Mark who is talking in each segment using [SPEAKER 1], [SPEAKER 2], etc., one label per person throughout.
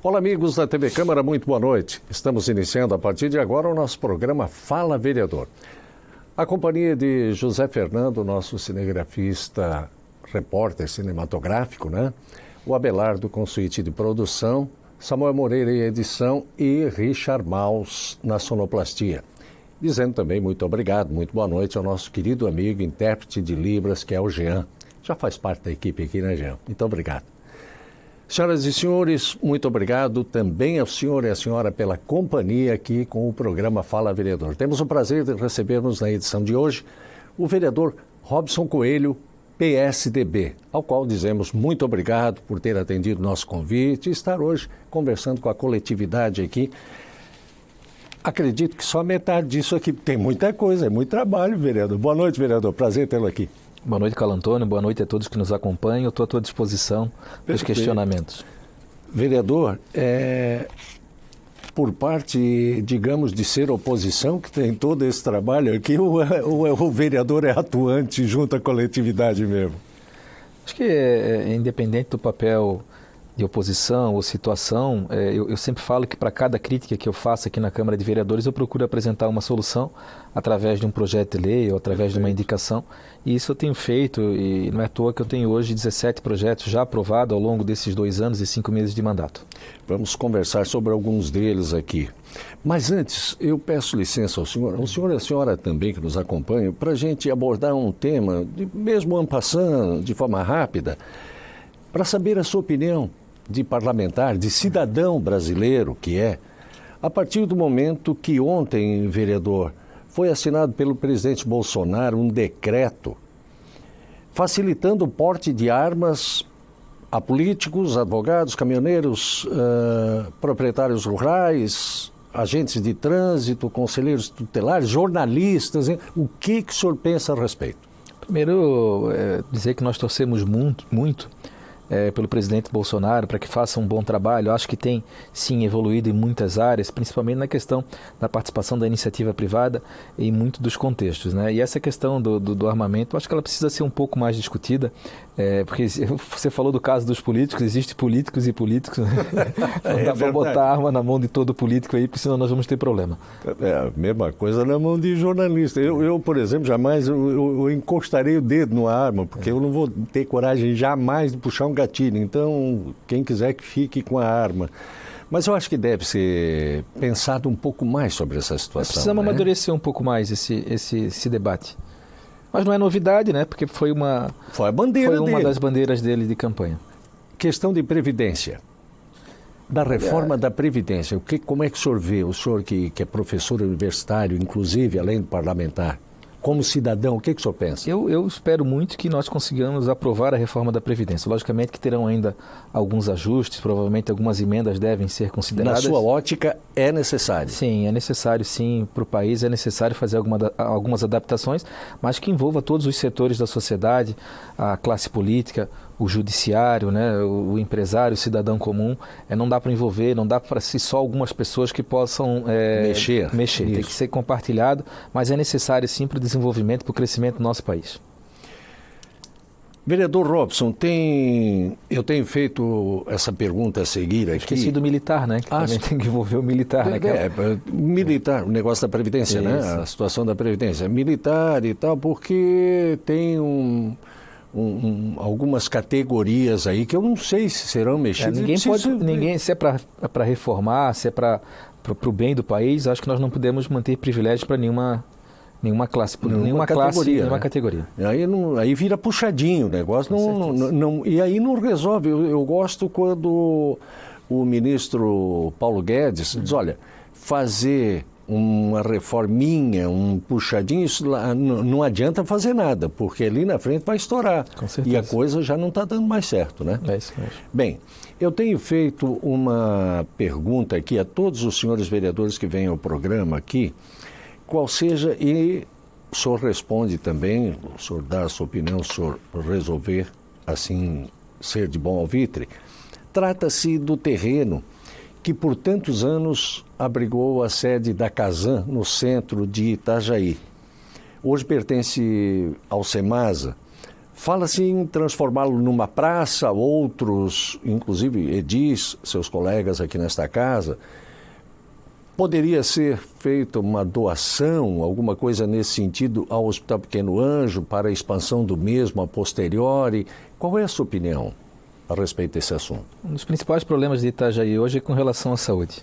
[SPEAKER 1] Olá, amigos da TV Câmara, muito boa noite. Estamos iniciando a partir de agora o nosso programa Fala Vereador. A companhia de José Fernando, nosso cinegrafista, repórter cinematográfico, né? O Abelardo com suíte de produção, Samuel Moreira em edição e Richard Maus na sonoplastia. Dizendo também muito obrigado, muito boa noite ao nosso querido amigo, intérprete de Libras, que é o Jean. Já faz parte da equipe aqui, né, Jean? Muito obrigado. Senhoras e senhores, muito obrigado também ao senhor e à senhora pela companhia aqui com o programa Fala Vereador. Temos o prazer de recebermos na edição de hoje o vereador Robson Coelho, PSDB, ao qual dizemos muito obrigado por ter atendido nosso convite e estar hoje conversando com a coletividade aqui. Acredito que só metade disso aqui, tem muita coisa, é muito trabalho, vereador. Boa noite, vereador, prazer tê-lo aqui.
[SPEAKER 2] Boa noite, Carlos Antônio. Boa noite a todos que nos acompanham. Eu estou à tua disposição para os questionamentos.
[SPEAKER 1] Vereador, por parte, digamos, de ser oposição, que tem todo esse trabalho aqui, ou o vereador é atuante junto à coletividade mesmo?
[SPEAKER 2] Acho que é independente do papel de oposição ou situação, eu sempre falo que para cada crítica que eu faço aqui na Câmara de Vereadores, eu procuro apresentar uma solução através de um projeto de lei ou através de uma indicação. E isso eu tenho feito, e não é à toa que eu tenho hoje 17 projetos já aprovados ao longo desses 2 anos e 5 meses de mandato.
[SPEAKER 1] Vamos conversar sobre alguns deles aqui. Mas antes, eu peço licença ao senhor e a senhora também que nos acompanham, para a gente abordar um tema, mesmo en passant, de forma rápida, para saber a sua opinião de parlamentar, de cidadão brasileiro que é, a partir do momento que ontem, vereador, foi assinado pelo presidente Bolsonaro um decreto facilitando o porte de armas a políticos, advogados, caminhoneiros, proprietários rurais, agentes de trânsito, conselheiros tutelares, jornalistas. Hein? O que o senhor pensa a respeito?
[SPEAKER 2] Primeiro, dizer que nós torcemos muito pelo presidente Bolsonaro para que faça um bom trabalho. Eu acho que tem, sim, evoluído em muitas áreas, principalmente na questão da participação da iniciativa privada em muitos dos contextos, né? E essa questão do armamento, eu acho que ela precisa ser um pouco mais discutida, porque você falou do caso dos políticos, existem políticos e políticos, né? Não dá para botar arma na mão de todo político aí, porque senão nós vamos ter problema.
[SPEAKER 1] É a mesma coisa na mão de jornalista. Eu por exemplo, jamais eu encostarei o dedo numa arma, porque eu não vou ter coragem jamais de puxar um gatilho. Então, quem quiser que fique com a arma. Mas eu acho que deve ser pensado um pouco mais sobre essa situação.
[SPEAKER 2] Precisamos amadurecer um pouco mais esse debate. Mas não é novidade, né? Porque foi uma das bandeiras dele de campanha.
[SPEAKER 1] Questão de previdência. Da reforma da Previdência. Como é que o senhor vê? O senhor que é professor universitário, inclusive, além de parlamentar, como cidadão, o que o senhor pensa?
[SPEAKER 2] Eu espero muito que nós consigamos aprovar a reforma da Previdência. Logicamente que terão ainda alguns ajustes, provavelmente algumas emendas devem ser consideradas.
[SPEAKER 1] Na sua ótica, é necessário?
[SPEAKER 2] Sim, é necessário sim, para o país é necessário fazer algumas adaptações, mas que envolva todos os setores da sociedade, a classe política, o judiciário, né, o empresário, o cidadão comum. Não dá para envolver, não dá para ser só algumas pessoas que possam mexer. Tem que ser compartilhado, mas é necessário sim para o desenvolvimento, para o crescimento do nosso país.
[SPEAKER 1] Vereador Robson, eu tenho feito essa pergunta a seguir aqui.
[SPEAKER 2] Esqueci do militar, né? Que também tem que envolver o militar, né?
[SPEAKER 1] Militar, o negócio da Previdência, né? A situação da Previdência. Militar e tal, porque tem algumas categorias aí que eu não sei se serão mexidas.
[SPEAKER 2] Ninguém, se é para reformar, se é para o bem do país, acho que nós não podemos manter privilégios para nenhuma classe, nenhuma categoria.
[SPEAKER 1] Aí vira puxadinho o negócio, e aí não resolve. Eu gosto quando o ministro Paulo Guedes diz, olha, fazer uma reforminha, um puxadinho, isso lá, não adianta fazer nada, porque ali na frente vai estourar.
[SPEAKER 2] Com certeza.
[SPEAKER 1] E a coisa já não está dando mais certo, né?
[SPEAKER 2] É isso mesmo.
[SPEAKER 1] Bem, eu tenho feito uma pergunta aqui a todos os senhores vereadores que vêm ao programa aqui, qual seja, e o senhor responde também, o senhor dá a sua opinião, o senhor resolver assim ser de bom alvitre. Trata-se do terreno que por tantos anos abrigou a sede da Casan no centro de Itajaí. Hoje pertence ao Semasa, Fala-se em transformá-lo numa praça, outros, inclusive edis, seus colegas aqui nesta casa. Poderia ser feita uma doação, alguma coisa nesse sentido, ao Hospital Pequeno Anjo para a expansão do mesmo a posteriori? Qual é a sua opinião a respeito desse assunto?
[SPEAKER 2] Um dos principais problemas de Itajaí hoje é com relação à saúde.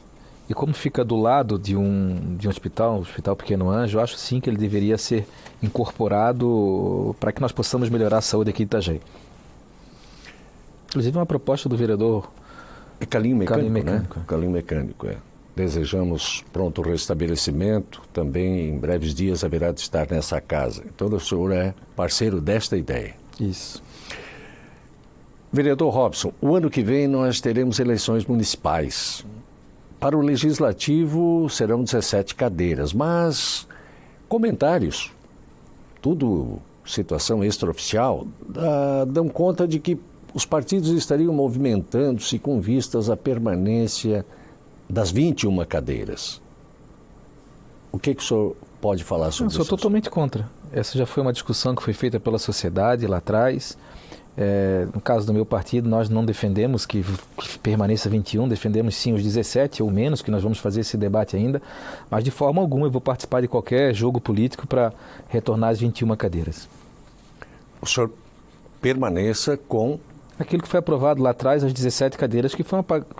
[SPEAKER 2] E como fica do lado de um hospital, o Hospital Pequeno Anjo, eu acho sim que ele deveria ser incorporado para que nós possamos melhorar a saúde aqui em Itajaí. Inclusive uma proposta do vereador
[SPEAKER 1] Calim Mecânico,
[SPEAKER 2] Mecânico.
[SPEAKER 1] né? Calim Mecânico, é. Desejamos pronto restabelecimento, também em breves dias haverá de estar nessa casa. Então o senhor é parceiro desta ideia.
[SPEAKER 2] Isso.
[SPEAKER 1] Vereador Robson, o ano que vem nós teremos eleições municipais. Para o Legislativo serão 17 cadeiras, mas comentários, tudo situação extraoficial, dão conta de que os partidos estariam movimentando-se com vistas à permanência das 21 cadeiras. O que o senhor pode falar sobre isso?
[SPEAKER 2] Eu sou totalmente contra. Essa já foi uma discussão que foi feita pela sociedade lá atrás. No caso do meu partido, nós não defendemos que permaneça 21, defendemos sim os 17 ou menos, que nós vamos fazer esse debate ainda, mas de forma alguma eu vou participar de qualquer jogo político para retornar às 21 cadeiras.
[SPEAKER 1] O senhor permaneça com
[SPEAKER 2] aquilo que foi aprovado lá atrás, as 17 cadeiras, que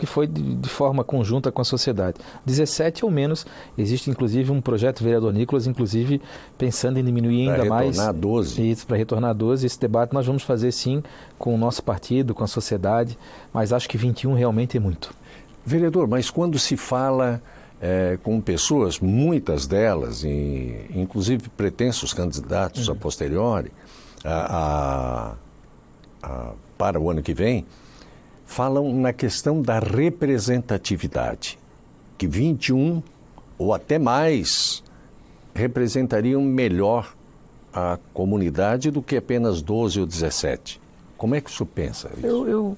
[SPEAKER 2] foi de forma conjunta com a sociedade. 17 ou menos, existe inclusive um projeto, vereador Nicolas, inclusive pensando em diminuir ainda mais.
[SPEAKER 1] Para retornar a 12.
[SPEAKER 2] Isso, para retornar a 12. Esse debate nós vamos fazer sim com o nosso partido, com a sociedade, mas acho que 21 realmente é muito.
[SPEAKER 1] Vereador, mas quando se fala com pessoas, muitas delas, inclusive pretensos candidatos a posteriori, para o ano que vem, falam na questão da representatividade, que 21 ou até mais representariam melhor a comunidade do que apenas 12 ou 17. Como é que o senhor pensa isso?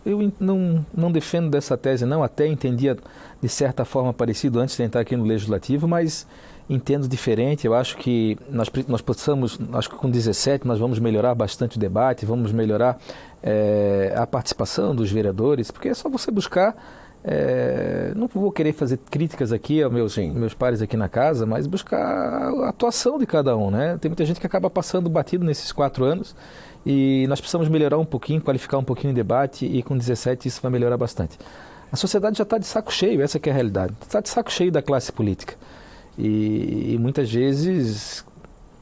[SPEAKER 2] Eu não defendo dessa tese, não. Até entendia de certa forma parecido antes de entrar aqui no Legislativo, mas entendo diferente. Eu acho que nós possamos, acho que com 17 nós vamos melhorar bastante o debate, vamos melhorar a participação dos vereadores, porque é só você buscar. Não vou querer fazer críticas aqui aos meus pares aqui na casa, mas buscar a atuação de cada um, né? Tem muita gente que acaba passando batido nesses 4 anos e nós precisamos melhorar um pouquinho, qualificar um pouquinho o debate e com 17 isso vai melhorar bastante. A sociedade já está de saco cheio, essa que é a realidade. Está de saco cheio da classe política. E muitas vezes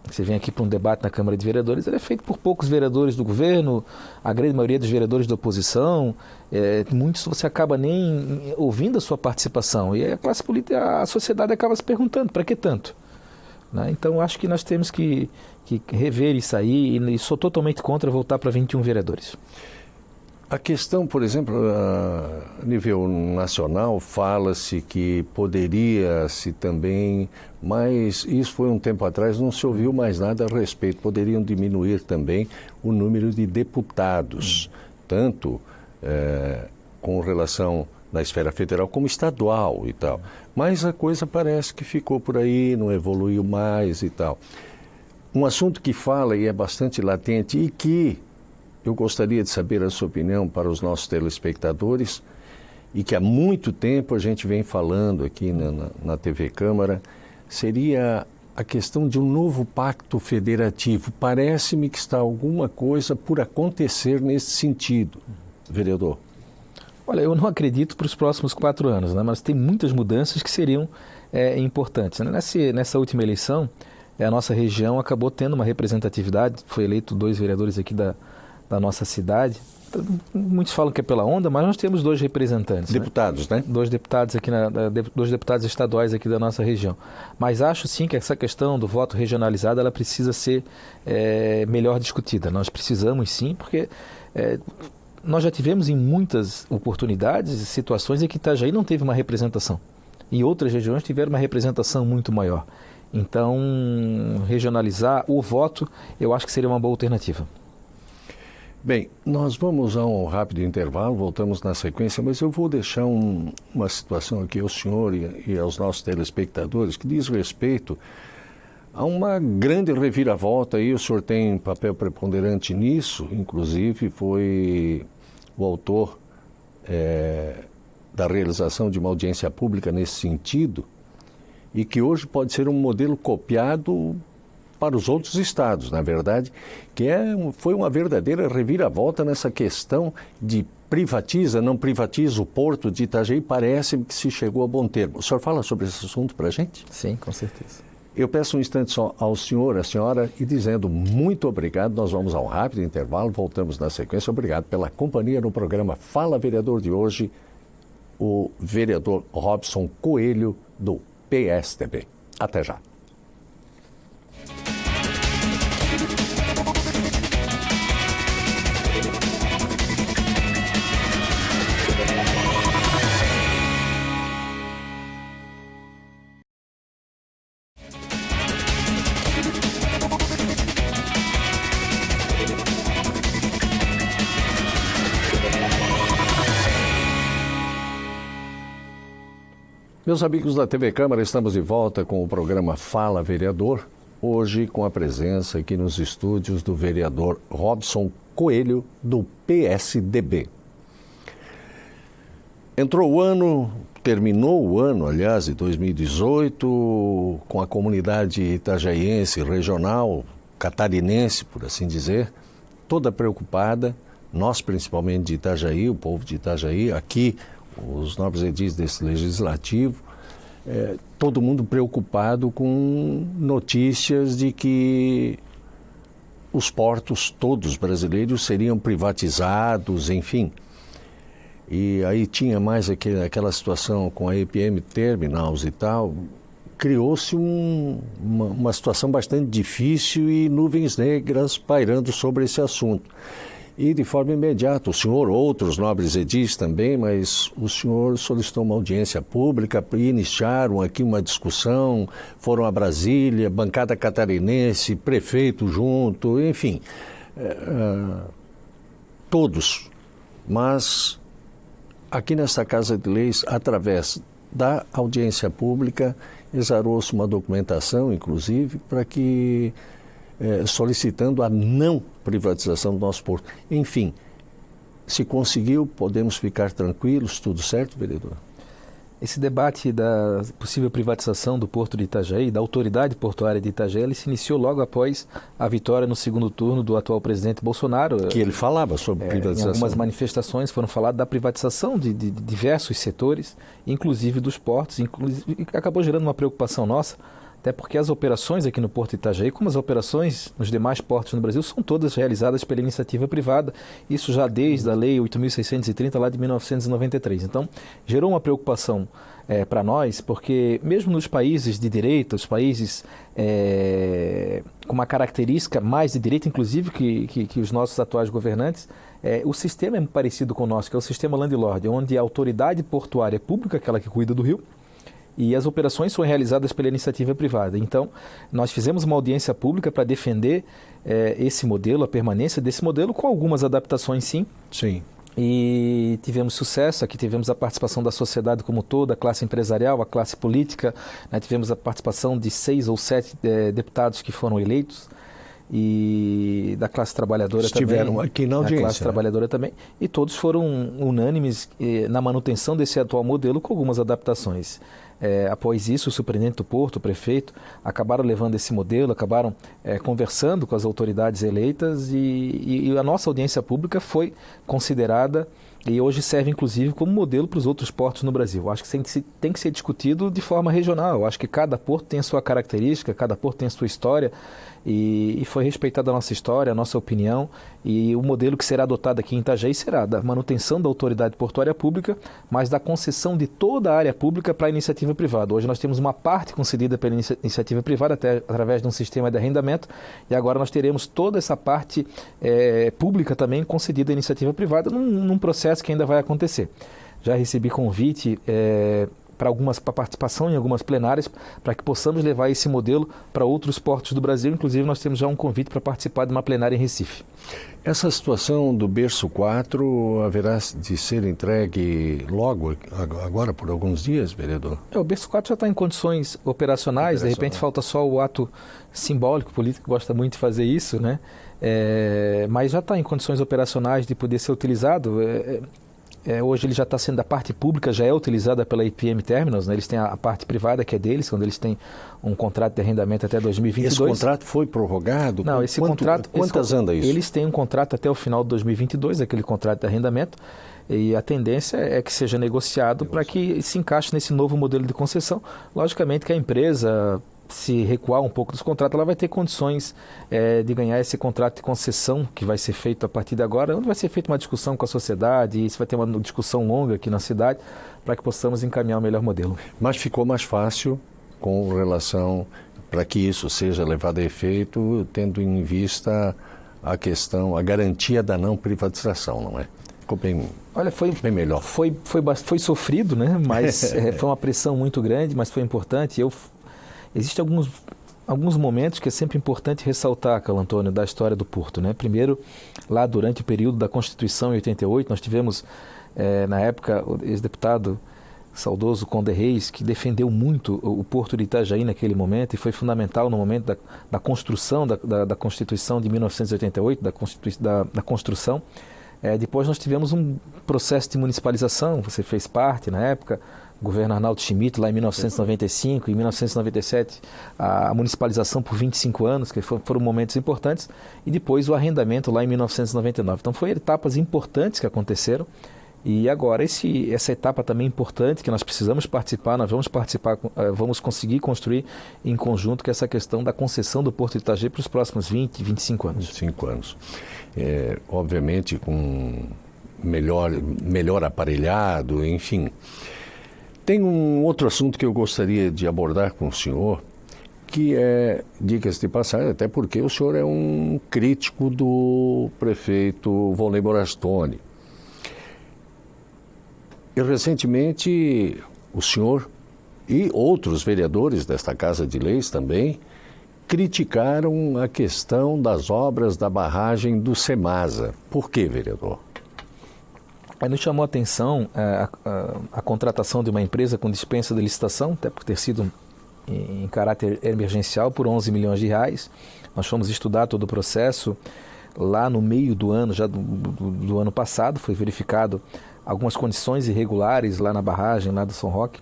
[SPEAKER 2] você vem aqui para um debate na Câmara de Vereadores, ele é feito por poucos vereadores do governo, a grande maioria dos vereadores da oposição, muitos você acaba nem ouvindo a sua participação, e a classe política, a sociedade acaba se perguntando, para que tanto? Né? Então acho que nós temos que rever isso aí, e sou totalmente contra voltar para 21 vereadores.
[SPEAKER 1] A questão, por exemplo, a nível nacional, fala-se que poderia-se também, mas isso foi um tempo atrás, não se ouviu mais nada a respeito, poderiam diminuir também o número de deputados, tanto com relação na esfera federal como estadual e tal. Mas a coisa parece que ficou por aí, não evoluiu mais e tal. Um assunto que fala e é bastante latente e que eu gostaria de saber a sua opinião para os nossos telespectadores e que há muito tempo a gente vem falando aqui na TV Câmara, seria a questão de um novo pacto federativo. Parece-me que está alguma coisa por acontecer nesse sentido, vereador.
[SPEAKER 2] Olha, eu não acredito para os próximos 4 anos, né? Mas tem muitas mudanças que seriam importantes. Né? Nessa última eleição, a nossa região acabou tendo uma representatividade, foi eleito 2 vereadores aqui da nossa cidade. Muitos falam que é pela onda, mas nós temos 2 representantes.
[SPEAKER 1] Deputados, né?
[SPEAKER 2] 2 deputados aqui, 2 deputados estaduais aqui da nossa região. Mas acho sim que essa questão do voto regionalizado, ela precisa ser melhor discutida. Nós precisamos sim, porque nós já tivemos em muitas oportunidades, situações em que Itajaí não teve uma representação. E outras regiões tiveram uma representação muito maior. Então, regionalizar o voto, eu acho que seria uma boa alternativa.
[SPEAKER 1] Bem, nós vamos a um rápido intervalo, voltamos na sequência, mas eu vou deixar uma situação aqui ao senhor e aos nossos telespectadores que diz respeito Há uma grande reviravolta aí, o senhor tem papel preponderante nisso, inclusive foi o autor da realização de uma audiência pública nesse sentido, e que hoje pode ser um modelo copiado para os outros estados, na verdade, foi uma verdadeira reviravolta nessa questão de privatiza, não privatiza o porto de Itajaí, parece que se chegou a bom termo. O senhor fala sobre esse assunto para a gente?
[SPEAKER 2] Sim, com certeza.
[SPEAKER 1] Eu peço um instante só ao senhor, à senhora, e dizendo muito obrigado. Nós vamos a um rápido intervalo, voltamos na sequência. Obrigado pela companhia no programa Fala Vereador de hoje, o vereador Robson Coelho, do PSDB. Até já. Meus amigos da TV Câmara, estamos de volta com o programa Fala Vereador, hoje com a presença aqui nos estúdios do vereador Robson Coelho, do PSDB. Terminou o ano, aliás, de 2018, com a comunidade itajaiense, regional, catarinense, por assim dizer, toda preocupada, nós principalmente de Itajaí, o povo de Itajaí, aqui, os nobres edis desse legislativo, todo mundo preocupado com notícias de que os portos todos brasileiros seriam privatizados, enfim. E aí tinha mais aquela situação com a EPM Terminals e tal, criou-se uma situação bastante difícil e nuvens negras pairando sobre esse assunto. E de forma imediata, o senhor, outros nobres edis também, mas o senhor solicitou uma audiência pública e iniciaram aqui uma discussão, foram a Brasília, bancada catarinense, prefeito junto, enfim, todos. Mas aqui nesta Casa de Leis, através da audiência pública, exarou-se uma documentação, inclusive, para que solicitando a não privatização do nosso porto. Enfim, se conseguiu, podemos ficar tranquilos, tudo certo, vereador?
[SPEAKER 2] Esse debate da possível privatização do Porto de Itajaí, da autoridade portuária de Itajaí, ele se iniciou logo após a vitória no segundo turno do atual presidente Bolsonaro.
[SPEAKER 1] Que ele falava sobre privatização.
[SPEAKER 2] Em algumas manifestações foram faladas da privatização de diversos setores, inclusive dos portos, e acabou gerando uma preocupação nossa, até porque as operações aqui no Porto de Itajaí, como as operações nos demais portos no Brasil, são todas realizadas pela iniciativa privada, isso já desde a Lei 8.630, lá de 1993. Então, gerou uma preocupação para nós, porque mesmo nos países de direita, os países com uma característica mais de direita, inclusive, que os nossos atuais governantes, o sistema é parecido com o nosso, que é o sistema landlord, onde a autoridade portuária pública, aquela que cuida do rio, e as operações são realizadas pela iniciativa privada. Então, nós fizemos uma audiência pública para defender esse modelo, a permanência desse modelo, com algumas adaptações, sim.
[SPEAKER 1] Sim.
[SPEAKER 2] E tivemos sucesso, aqui tivemos a participação da sociedade como toda, a classe empresarial, a classe política, né? Tivemos a participação de 6 ou 7 deputados que foram eleitos, e da classe trabalhadora
[SPEAKER 1] estiveram
[SPEAKER 2] também.
[SPEAKER 1] Aqui na audiência.
[SPEAKER 2] A classe trabalhadora também. E todos foram unânimes na manutenção desse atual modelo com algumas adaptações. Após isso, o superintendente do Porto, o prefeito, acabaram levando esse modelo, acabaram conversando com as autoridades eleitas e a nossa audiência pública foi considerada e hoje serve inclusive como modelo para os outros portos no Brasil. Eu acho que tem que ser discutido de forma regional. Eu acho que cada porto tem a sua característica, cada porto tem a sua história e foi respeitada a nossa história, a nossa opinião, e o modelo que será adotado aqui em Itajaí será da manutenção da autoridade portuária pública, mas da concessão de toda a área pública para a iniciativa privada. Hoje nós temos uma parte concedida pela iniciativa privada até através de um sistema de arrendamento, e agora nós teremos toda essa parte pública também concedida à iniciativa privada num processo que ainda vai acontecer. Já recebi convite para participação em algumas plenárias, para que possamos levar esse modelo para outros portos do Brasil. Inclusive, nós temos já um convite para participar de uma plenária em Recife.
[SPEAKER 1] Essa situação do berço 4 haverá de ser entregue logo, agora por alguns dias, vereador?
[SPEAKER 2] O berço 4 já está em condições operacionais, de repente falta só o ato simbólico, o político gosta muito de fazer isso, né? Mas já está em condições operacionais de poder ser utilizado. Hoje ele já está sendo, a parte pública já é utilizada pela IPM Terminals, né? Eles têm a parte privada que é deles, quando eles têm um contrato de arrendamento até 2022.
[SPEAKER 1] Esse contrato foi prorrogado?
[SPEAKER 2] Não, esse contrato...
[SPEAKER 1] Quantas anda isso?
[SPEAKER 2] Eles têm um contrato até o final de 2022, aquele contrato de arrendamento, e a tendência é que seja negociado para que se encaixe nesse novo modelo de concessão. Logicamente que a empresa, se recuar um pouco dos contratos, ela vai ter condições de ganhar esse contrato de concessão que vai ser feito a partir de agora, onde vai ser feita uma discussão com a sociedade, e isso vai ter uma discussão longa aqui na cidade, para que possamos encaminhar o melhor modelo.
[SPEAKER 1] Mas ficou mais fácil com relação, para que isso seja levado a efeito, tendo em vista a questão, a garantia da não privatização, não é? Ficou bem...
[SPEAKER 2] Olha, bem melhor. Foi sofrido, né? Mas foi uma pressão muito grande, mas foi importante. Existem alguns momentos que é sempre importante ressaltar, Carlos Antônio, da história do Porto, né? Primeiro, lá durante o período da Constituição em 88, nós tivemos, na época, o ex-deputado saudoso Conde Reis, que defendeu muito o Porto de Itajaí naquele momento e foi fundamental no momento da construção da Constituição de 1988, da construção. Depois nós tivemos um processo de municipalização, você fez parte na época, o governo Arnaldo Schmidt, lá em 1995, em 1997, a municipalização por 25 anos, que foram momentos importantes, e depois o arrendamento lá em 1999. Então, foram etapas importantes que aconteceram, e agora essa etapa também importante, que nós precisamos participar, vamos conseguir construir em conjunto, que é essa questão da concessão do Porto de Itajaí para os próximos 20, 25 anos.
[SPEAKER 1] 25 anos. Obviamente, com melhor aparelhado, enfim... Tem um outro assunto que eu gostaria de abordar com o senhor, que é, diga-se de passagem, até porque o senhor é um crítico do prefeito Volney Morastone. E recentemente o senhor e outros vereadores desta Casa de Leis também criticaram a questão das obras da barragem do Semasa. Por quê, vereador?
[SPEAKER 2] Nos chamou a atenção a contratação de uma empresa com dispensa de licitação, até por ter sido em caráter emergencial, por 11 milhões de reais. Nós fomos estudar todo o processo lá no meio do ano, já do ano passado, foi verificado algumas condições irregulares lá na barragem, lá do São Roque.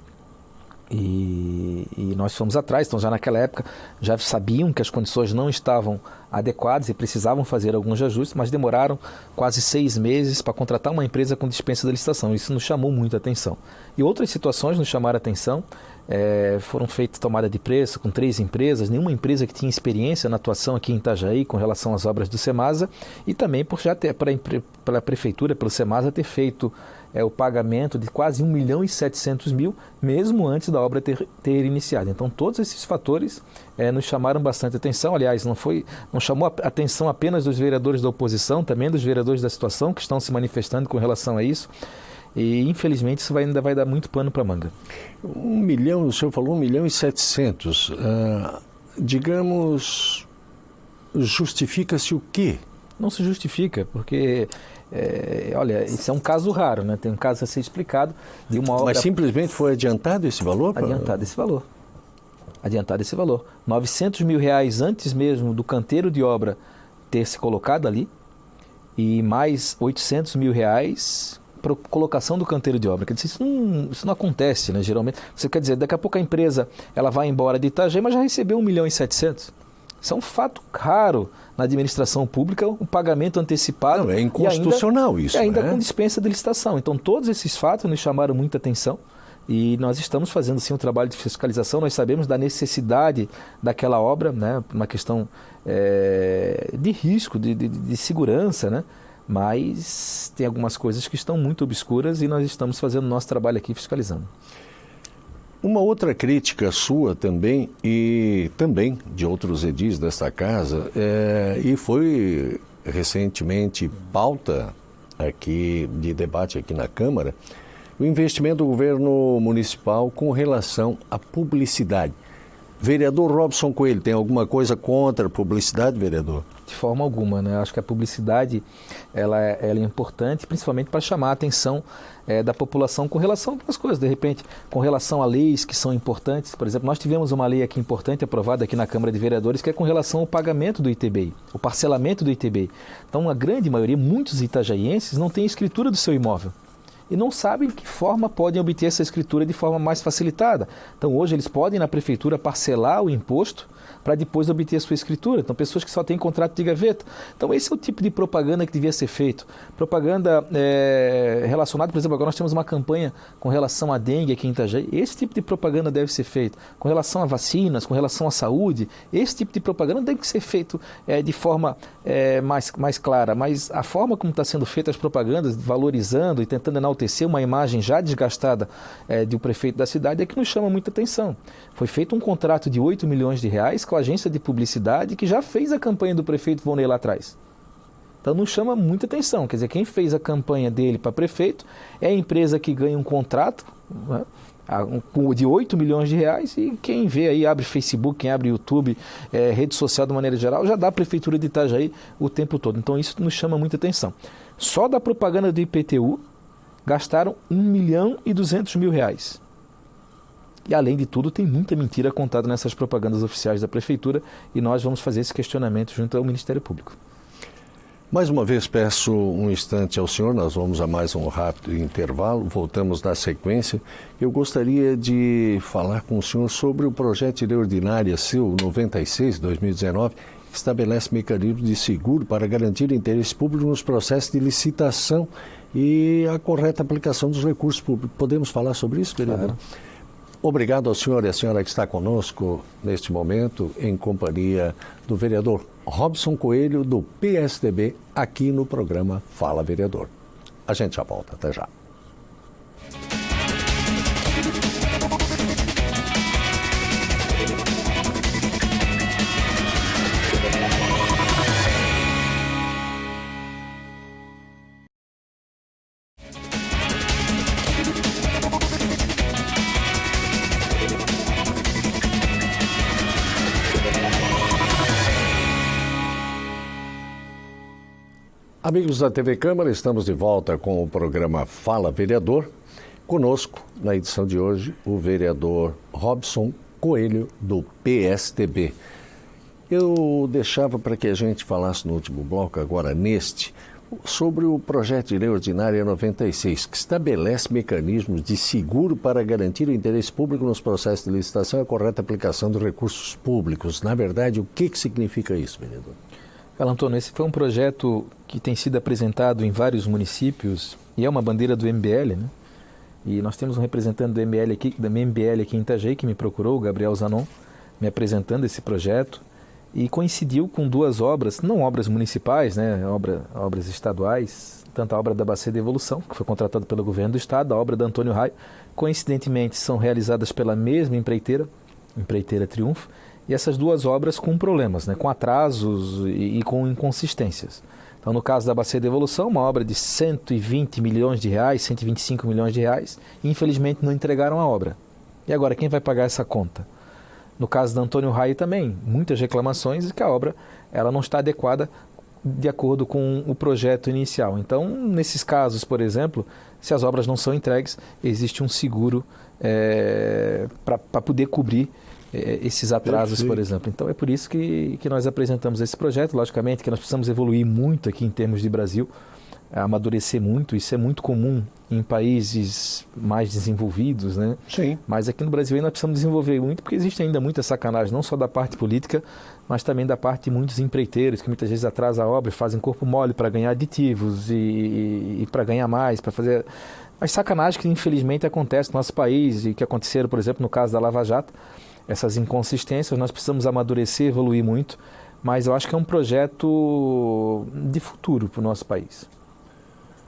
[SPEAKER 2] E nós fomos atrás, então já naquela época já sabiam que as condições não estavam adequadas e precisavam fazer alguns ajustes, mas demoraram quase 6 meses para contratar uma empresa com dispensa de licitação. Isso nos chamou muita atenção. E outras situações nos chamaram a atenção, foram feitas tomada de preço com 3 empresas, nenhuma empresa que tinha experiência na atuação aqui em Itajaí com relação às obras do Semasa, e também por já ter, pela prefeitura, pelo Semasa, ter feito o pagamento de quase 1.700.000, mesmo antes da obra ter iniciado. Então, todos esses fatores nos chamaram bastante atenção. Aliás, não chamou a atenção apenas dos vereadores da oposição, também dos vereadores da situação, que estão se manifestando com relação a isso. E, infelizmente, isso ainda vai dar muito pano para a manga.
[SPEAKER 1] 1 milhão, o senhor falou 1.700.000. Digamos, justifica-se o quê?
[SPEAKER 2] Não se justifica, porque... olha, isso é um caso raro, né? Tem um caso a ser explicado de uma obra...
[SPEAKER 1] Mas simplesmente foi adiantado esse valor?
[SPEAKER 2] Adiantado esse valor. Adiantado esse valor. 900 mil reais antes mesmo do canteiro de obra ter se colocado ali, e mais 800 mil reais para colocação do canteiro de obra. Quer dizer, isso não acontece, né? Geralmente, você quer dizer, daqui a pouco a empresa ela vai embora de Itajaí, mas já recebeu 1.700.000. Isso é um fato raro na administração pública, o pagamento antecipado.
[SPEAKER 1] Não, é inconstitucional isso,
[SPEAKER 2] ainda
[SPEAKER 1] né?
[SPEAKER 2] Com dispensa de licitação. Então, todos esses fatos nos chamaram muita atenção e nós estamos fazendo, sim, um trabalho de fiscalização. Nós sabemos da necessidade daquela obra, né? Uma questão de risco, de segurança, né? Mas tem algumas coisas que estão muito obscuras e nós estamos fazendo o nosso trabalho aqui fiscalizando.
[SPEAKER 1] Uma outra crítica sua também, e também de outros edis desta casa, e foi recentemente pauta aqui de debate aqui na Câmara, o investimento do governo municipal com relação à publicidade. Vereador Robson Coelho, tem alguma coisa contra a publicidade, vereador?
[SPEAKER 2] De forma alguma, né? Acho que a publicidade ela é importante, principalmente para chamar a atenção da população com relação a algumas coisas. De repente, com relação a leis que são importantes. Por exemplo, nós tivemos uma lei aqui importante, aprovada aqui na Câmara de Vereadores, que é com relação ao pagamento do ITBI, o parcelamento do ITBI. Então, a grande maioria, muitos itajaienses, não têm escritura do seu imóvel e não sabem de que forma podem obter essa escritura de forma mais facilitada. Então, hoje, eles podem, na prefeitura, parcelar o imposto para depois obter a sua escritura. Então, pessoas que só têm contrato de gaveta. Então, esse é o tipo de propaganda que devia ser feito. Propaganda relacionada, por exemplo, agora nós temos uma campanha com relação à dengue aqui em Itajaí. Esse tipo de propaganda deve ser feito. Com relação a vacinas, com relação à saúde, esse tipo de propaganda deve ser feito de forma mais clara. Mas a forma como está sendo feita as propagandas, valorizando e tentando enaltecer uma imagem já desgastada de um prefeito da cidade, é que nos chama muita atenção. Foi feito um contrato de 8 milhões de reais com a agência de publicidade que já fez a campanha do prefeito Volney lá atrás. Então nos chama muita atenção. Quer dizer, quem fez a campanha dele para prefeito é a empresa que ganha um contrato, né, de 8 milhões de reais, e quem vê aí, abre Facebook, quem abre YouTube, rede social de maneira geral, já dá a prefeitura de Itajaí o tempo todo. Então isso nos chama muita atenção. Só da propaganda do IPTU gastaram 1 milhão e 200 mil reais. E, além de tudo, tem muita mentira contada nessas propagandas oficiais da Prefeitura e nós vamos fazer esse questionamento junto ao Ministério Público.
[SPEAKER 1] Mais uma vez peço um instante ao senhor, nós vamos a mais um rápido intervalo, voltamos na sequência. Eu gostaria de falar com o senhor sobre o projeto de lei ordinária seu 96/2019, que estabelece mecanismos de seguro para garantir o interesse público nos processos de licitação e a correta aplicação dos recursos públicos. Podemos falar sobre isso, vereador?
[SPEAKER 2] Claro.
[SPEAKER 1] Obrigado ao senhor e à senhora que está conosco neste momento, em companhia do vereador Robson Coelho, do PSDB, aqui no programa Fala Vereador. A gente já volta, até já. Amigos da TV Câmara, estamos de volta com o programa Fala Vereador. Conosco, na edição de hoje, o vereador Robson Coelho, do PSDB. Eu deixava para que a gente falasse no último bloco, agora neste, sobre o projeto de lei ordinária 96, que estabelece mecanismos de seguro para garantir o interesse público nos processos de licitação e a correta aplicação dos recursos públicos. Na verdade, o que significa isso, vereador?
[SPEAKER 2] Carlos Antônio, esse foi um projeto que tem sido apresentado em vários municípios e é uma bandeira do MBL, né? E nós temos um representante do MBL aqui em Itajaí que me procurou, o Gabriel Zanon, me apresentando esse projeto, e coincidiu com duas obras, não obras municipais, né? Obras estaduais, tanto a obra da Bacia de Evolução, que foi contratada pelo governo do estado, a obra da Antônio Raio, coincidentemente são realizadas pela mesma empreiteira Triunfo, e essas duas obras com problemas, né, com atrasos e com inconsistências. Então, no caso da Bacia de Evolução, uma obra de 120 milhões de reais, 125 milhões de reais, e infelizmente não entregaram a obra. E agora, quem vai pagar essa conta? No caso da Antônio Raio também, muitas reclamações de que a obra ela não está adequada de acordo com o projeto inicial. Então, nesses casos, por exemplo, se as obras não são entregues, existe um seguro para poder cobrir esses atrasos, por exemplo. Então é por isso que nós apresentamos esse projeto. Logicamente que nós precisamos evoluir muito aqui em termos de Brasil, amadurecer muito. Isso é muito comum em países mais desenvolvidos, né?
[SPEAKER 1] Sim.
[SPEAKER 2] Mas aqui no Brasil ainda precisamos desenvolver muito, porque existe ainda muita sacanagem, não só da parte política, mas também da parte de muitos empreiteiros, que muitas vezes atrasam a obra e fazem corpo mole para ganhar aditivos e para ganhar mais, para fazer... Mas sacanagem que infelizmente acontece no nosso país e que aconteceram, por exemplo, no caso da Lava Jato. Essas inconsistências, nós precisamos amadurecer, evoluir muito, mas eu acho que é um projeto de futuro para o nosso país.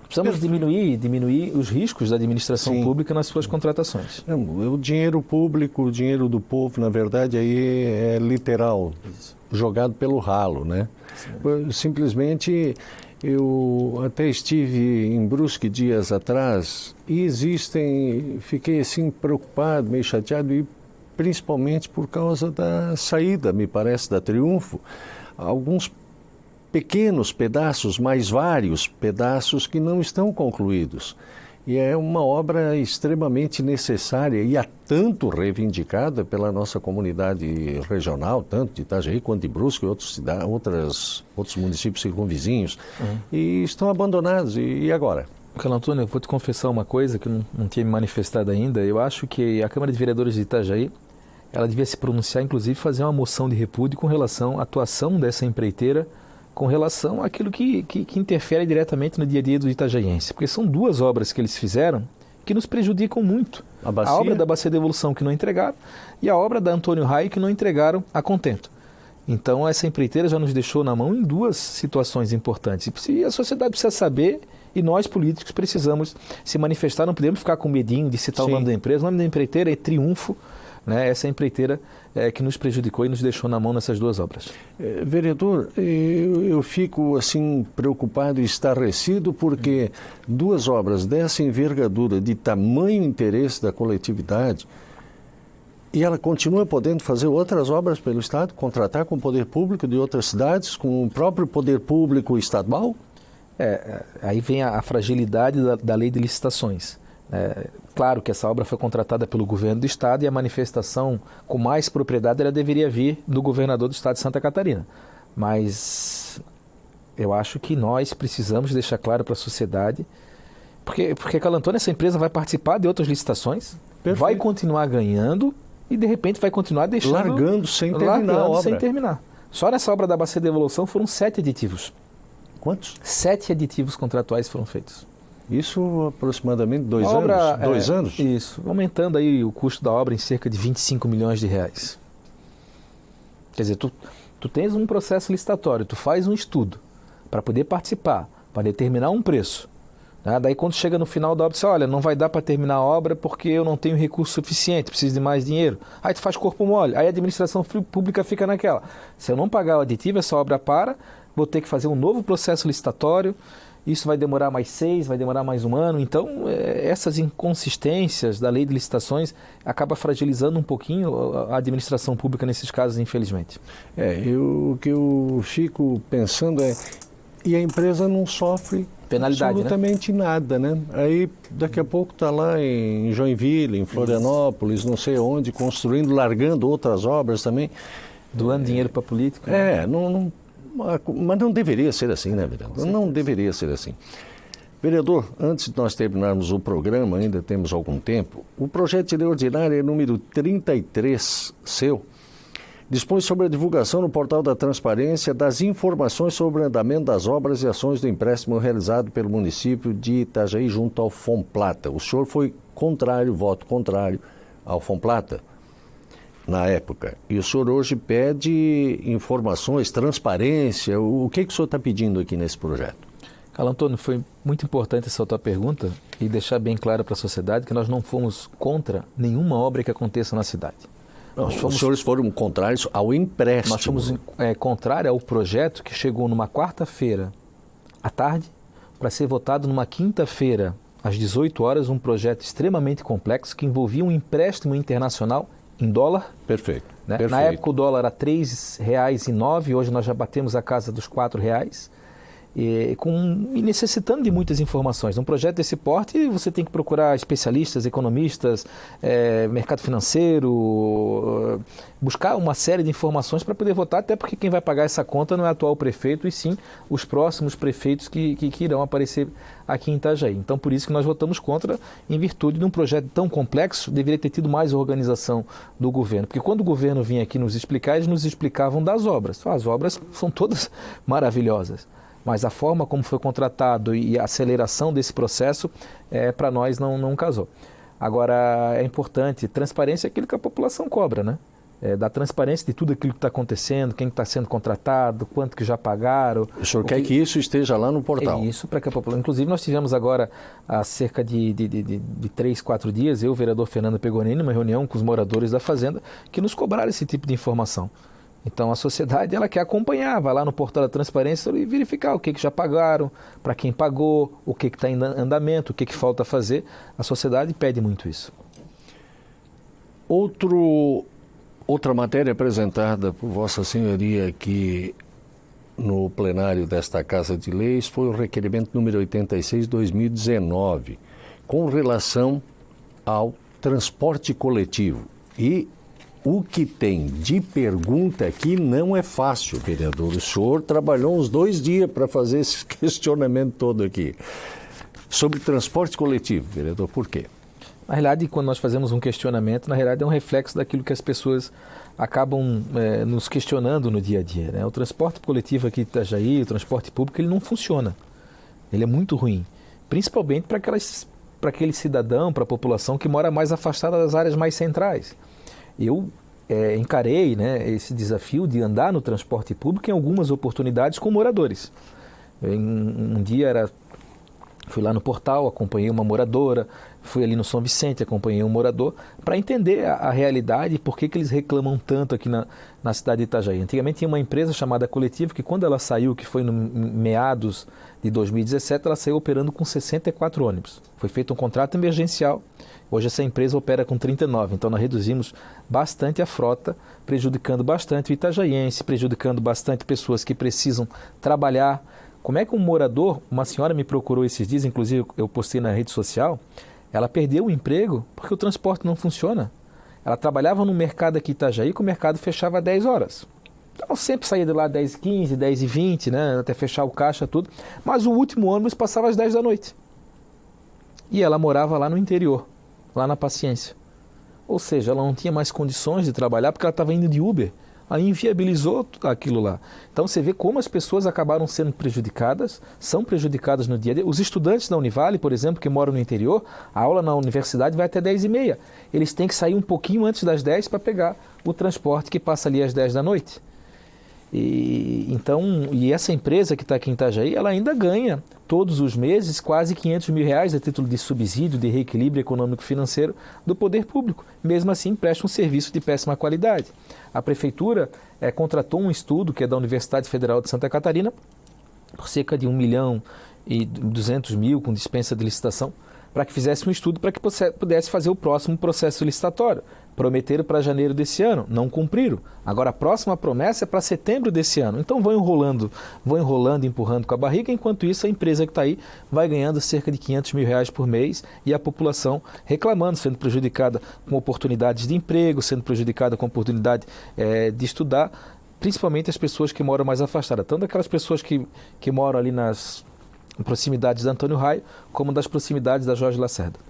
[SPEAKER 2] Precisamos diminuir os riscos da administração
[SPEAKER 1] Sim.
[SPEAKER 2] pública nas suas contratações.
[SPEAKER 1] O dinheiro público, o dinheiro do povo, na verdade, aí é literal, jogado pelo ralo, né? Simplesmente Eu até estive em Brusque dias atrás e fiquei assim preocupado, meio chateado, e principalmente por causa da saída, me parece, da Triunfo. Alguns pequenos pedaços, mas vários pedaços que não estão concluídos. E é uma obra extremamente necessária e há tanto reivindicada pela nossa comunidade regional, tanto de Itajaí quanto de Brusque e outros municípios circunvizinhos, e estão abandonados. E agora?
[SPEAKER 2] Carlos Antônio, eu vou te confessar uma coisa que eu não tinha me manifestado ainda. Eu acho que a Câmara de Vereadores de Itajaí, ela devia se pronunciar, inclusive fazer uma moção de repúdio com relação à atuação dessa empreiteira, com relação àquilo que interfere diretamente no dia a dia do itajaiense. Porque são duas obras que eles fizeram que nos prejudicam muito. A obra da Bacia de Evolução que não entregaram e a obra da Antônio Raio que não entregaram a contento. Então essa empreiteira já nos deixou na mão em duas situações importantes. E a sociedade precisa saber e nós políticos precisamos se manifestar, não podemos ficar com medinho de citar o nome da empresa. O nome da empreiteira é Triunfo. Né, essa empreiteira que nos prejudicou e nos deixou na mão nessas duas obras.
[SPEAKER 1] Vereador, eu fico assim preocupado e estarrecido porque duas obras dessa envergadura, de tamanho interesse da coletividade, e ela continua podendo fazer outras obras pelo Estado, contratar com o poder público de outras cidades, com o próprio poder público estadual?
[SPEAKER 2] Aí vem a fragilidade da lei de licitações. Claro que essa obra foi contratada pelo governo do estado e a manifestação com mais propriedade ela deveria vir do governador do estado de Santa Catarina. Mas eu acho que nós precisamos deixar claro para a sociedade, porque Carlos Antônio, essa empresa vai participar de outras licitações, vai continuar ganhando e de repente vai continuar deixando...
[SPEAKER 1] Largando sem terminar a obra.
[SPEAKER 2] Sem terminar. Só nessa obra da Bacia de Evolução foram 7 aditivos.
[SPEAKER 1] Quantos?
[SPEAKER 2] 7 aditivos contratuais foram feitos.
[SPEAKER 1] Isso aproximadamente 2 anos? 2 anos?
[SPEAKER 2] Isso, aumentando aí o custo da obra em cerca de 25 milhões de reais. Quer dizer, tu tens um processo licitatório, tu faz um estudo para poder participar, para determinar um preço. Né? Daí quando chega no final da obra, você olha, não vai dar para terminar a obra porque eu não tenho recurso suficiente, preciso de mais dinheiro. Aí tu faz corpo mole, aí a administração pública fica naquela. Se eu não pagar o aditivo, essa obra para, vou ter que fazer um novo processo licitatório. Isso vai demorar mais 6, vai demorar mais 1 ano. Então, essas inconsistências da lei de licitações acaba fragilizando um pouquinho a administração pública nesses casos, infelizmente.
[SPEAKER 1] O que eu fico pensando e a empresa não sofre
[SPEAKER 2] penalidade,
[SPEAKER 1] absolutamente nada, né? Aí, daqui a pouco está lá em Joinville, em Florianópolis, não sei onde, construindo, largando outras obras também.
[SPEAKER 2] Doando dinheiro para político.
[SPEAKER 1] Mas não deveria ser assim, né, vereador? Não deveria ser assim. Vereador, antes de nós terminarmos o programa, ainda temos algum tempo, o projeto de lei ordinária número 33, seu, dispõe sobre a divulgação no portal da transparência das informações sobre o andamento das obras e ações do empréstimo realizado pelo município de Itajaí junto ao Fomplata. O senhor foi voto contrário ao Fomplata na época. E o senhor hoje pede informações, transparência. O que o senhor está pedindo aqui nesse projeto?
[SPEAKER 2] Carlos Antônio, foi muito importante essa tua pergunta e deixar bem claro para a sociedade que nós não fomos contra nenhuma obra que aconteça na cidade.
[SPEAKER 1] Os senhores foram contrários ao empréstimo.
[SPEAKER 2] Nós fomos contrários ao projeto que chegou numa quarta-feira à tarde para ser votado numa quinta-feira às 18 horas, um projeto extremamente complexo que envolvia um empréstimo internacional em dólar.
[SPEAKER 1] Perfeito.
[SPEAKER 2] Né?
[SPEAKER 1] Perfeito.
[SPEAKER 2] Na época o dólar era R$ 3,09, hoje nós já batemos a casa dos R$ 4,00. E necessitando de muitas informações. Um projeto desse porte, você tem que procurar especialistas, economistas, mercado financeiro, buscar uma série de informações para poder votar, até porque quem vai pagar essa conta não é o atual prefeito, e sim os próximos prefeitos que irão aparecer aqui em Itajaí. Então, por isso que nós votamos contra, em virtude de um projeto tão complexo, deveria ter tido mais organização do governo. Porque quando o governo vinha aqui nos explicar, eles nos explicavam das obras. As obras são todas maravilhosas. Mas a forma como foi contratado e a aceleração desse processo, para nós não casou. Agora, é importante, transparência é aquilo que a população cobra, né? Da transparência de tudo aquilo que está acontecendo, quem está sendo contratado, quanto que já pagaram.
[SPEAKER 1] O senhor quer que isso esteja lá no portal?
[SPEAKER 2] Isso, para que a população... Inclusive, nós tivemos agora, há cerca de 3, 4 dias, eu, o vereador Fernando Pegorini, uma reunião com os moradores da Fazenda, que nos cobraram esse tipo de informação. Então a sociedade ela quer acompanhar, vai lá no portal da transparência e verificar o que já pagaram, para quem pagou, o que está em andamento, o que falta fazer. A sociedade pede muito isso.
[SPEAKER 1] Outra matéria apresentada por Vossa Senhoria aqui no plenário desta Casa de Leis foi o requerimento número 86/2019, com relação ao transporte coletivo. E o que tem de pergunta aqui não é fácil, vereador. O senhor trabalhou uns 2 dias para fazer esse questionamento todo aqui. Sobre transporte coletivo, vereador, por quê?
[SPEAKER 2] Na realidade, quando nós fazemos um questionamento, na realidade é um reflexo daquilo que as pessoas acabam nos questionando no dia a dia, né? O transporte coletivo aqui de Itajaí, o transporte público, ele não funciona. Ele é muito ruim, principalmente para aquele cidadão, para a população que mora mais afastada das áreas mais centrais. Eu encarei, né, esse desafio de andar no transporte público em algumas oportunidades com moradores. Um dia fui lá no portal, acompanhei uma moradora, fui ali no São Vicente, acompanhei um morador, para entender a realidade e por que eles reclamam tanto aqui na cidade de Itajaí. Antigamente tinha uma empresa chamada Coletivo, que quando ela saiu, que foi no meados de 2017, ela saiu operando com 64 ônibus. Foi feito um contrato emergencial. Hoje essa empresa opera com 39, então nós reduzimos bastante a frota, prejudicando bastante o itajaiense, prejudicando bastante pessoas que precisam trabalhar. Como é que um morador, uma senhora me procurou esses dias, inclusive eu postei na rede social, ela perdeu o emprego porque o transporte não funciona. Ela trabalhava no mercado aqui em Itajaí, que o mercado fechava às 10 horas. Então sempre saía de lá 10h15, 10h20, né, até fechar o caixa, tudo. Mas o último ônibus passava às 10 da noite. E ela morava lá no interior, lá na Paciência. Ou seja, ela não tinha mais condições de trabalhar porque ela estava indo de Uber. Aí inviabilizou aquilo lá. Então você vê como as pessoas acabaram sendo prejudicadas, são prejudicadas no dia a dia. Os estudantes da Univale, por exemplo, que moram no interior, a aula na universidade vai até 10h30. Eles têm que sair um pouquinho antes das 10 para pegar o transporte que passa ali às 10 da noite. E essa empresa que está aqui em Itajaí, ela ainda ganha todos os meses quase R$500 mil a título de subsídio, de reequilíbrio econômico-financeiro do poder público. Mesmo assim, presta um serviço de péssima qualidade. A prefeitura contratou um estudo, que é da Universidade Federal de Santa Catarina, por cerca de R$1.200.000 com dispensa de licitação, para que fizesse um estudo para que pudesse fazer o próximo processo licitatório. Prometeram para janeiro desse ano, não cumpriram. Agora a próxima promessa é para setembro desse ano. Então vão enrolando, empurrando com a barriga, enquanto isso a empresa que está aí vai ganhando cerca de R$500 mil por mês e a população reclamando, sendo prejudicada com oportunidades de emprego, sendo prejudicada com oportunidade de estudar, principalmente as pessoas que moram mais afastadas, tanto aquelas pessoas que moram ali nas proximidades da Antônio Raio, como das proximidades da Jorge Lacerda.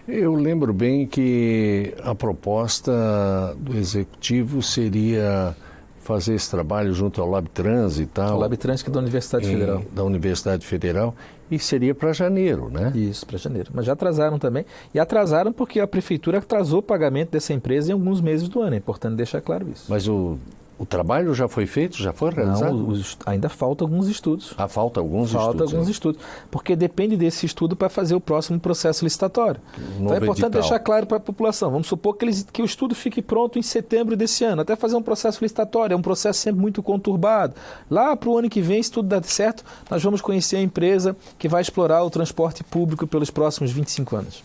[SPEAKER 1] Eu lembro bem que a proposta do Executivo seria fazer esse trabalho junto ao LabTrans e tal.
[SPEAKER 2] O LabTrans que é da Universidade Federal.
[SPEAKER 1] Da Universidade Federal, e seria para janeiro, né?
[SPEAKER 2] Isso, para janeiro. Mas já atrasaram também. E atrasaram porque a Prefeitura atrasou o pagamento dessa empresa em alguns meses do ano. É importante deixar claro isso.
[SPEAKER 1] Mas o trabalho já foi feito? Já foi realizado?
[SPEAKER 2] Não, ainda faltam alguns estudos.
[SPEAKER 1] Falta alguns estudos?
[SPEAKER 2] Falta alguns estudos. Porque depende desse estudo para fazer o próximo processo licitatório. Então é importante deixar claro para a população. Vamos supor que o estudo fique pronto em setembro desse ano. Até fazer um processo licitatório. É um processo sempre muito conturbado. Lá para o ano que vem, se tudo der certo, nós vamos conhecer a empresa que vai explorar o transporte público pelos próximos 25 anos.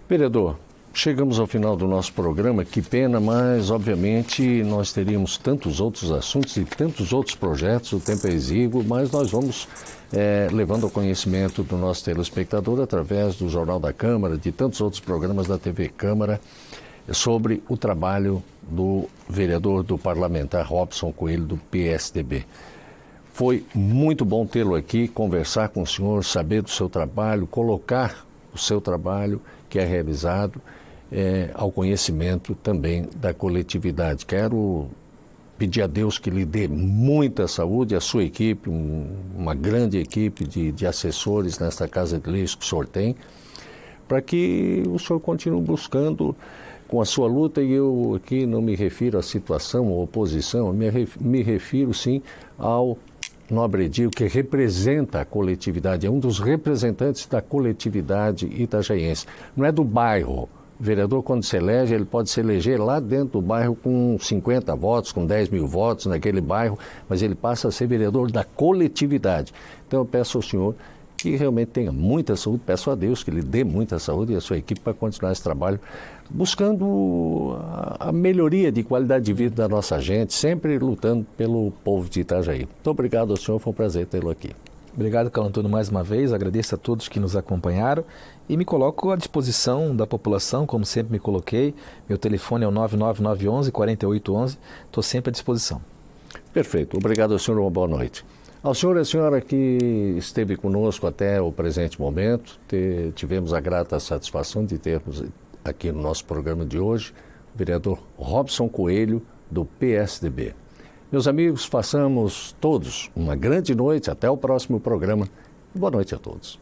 [SPEAKER 1] Vereador, chegamos ao final do nosso programa, que pena, mas obviamente nós teríamos tantos outros assuntos e tantos outros projetos, o tempo é exíguo, mas nós vamos levando ao conhecimento do nosso telespectador através do Jornal da Câmara, de tantos outros programas da TV Câmara, sobre o trabalho do vereador, do parlamentar Robson Coelho, do PSDB. Foi muito bom tê-lo aqui, conversar com o senhor, saber do seu trabalho, colocar o seu trabalho que é realizado ao conhecimento também da coletividade. Quero pedir a Deus que lhe dê muita saúde, a sua equipe, uma grande equipe de assessores nesta Casa de Leis que o senhor tem, para que o senhor continue buscando com a sua luta, e eu aqui não me refiro à situação ou oposição, me refiro sim ao Nobre Edil, que representa a coletividade, é um dos representantes da coletividade itajaiense. Não é do bairro, O vereador, quando se elege, ele pode se eleger lá dentro do bairro com 50 votos, com 10 mil votos naquele bairro, mas ele passa a ser vereador da coletividade. Então eu peço ao senhor que realmente tenha muita saúde, peço a Deus que lhe dê muita saúde e a sua equipe para continuar esse trabalho, buscando a melhoria de qualidade de vida da nossa gente, sempre lutando pelo povo de Itajaí. Muito obrigado ao senhor, foi um prazer tê-lo aqui.
[SPEAKER 2] Obrigado, Carlos Antônio, mais uma vez. Agradeço a todos que nos acompanharam e me coloco à disposição da população, como sempre me coloquei. Meu telefone é o 99911-4811. Estou sempre à disposição.
[SPEAKER 1] Perfeito. Obrigado ao senhor, uma boa noite. Ao senhor e à senhora que esteve conosco até o presente momento, tivemos a grata satisfação de termos aqui no nosso programa de hoje o vereador Robson Coelho, do PSDB. Meus amigos, façamos todos uma grande noite, até o próximo programa. Boa noite a todos.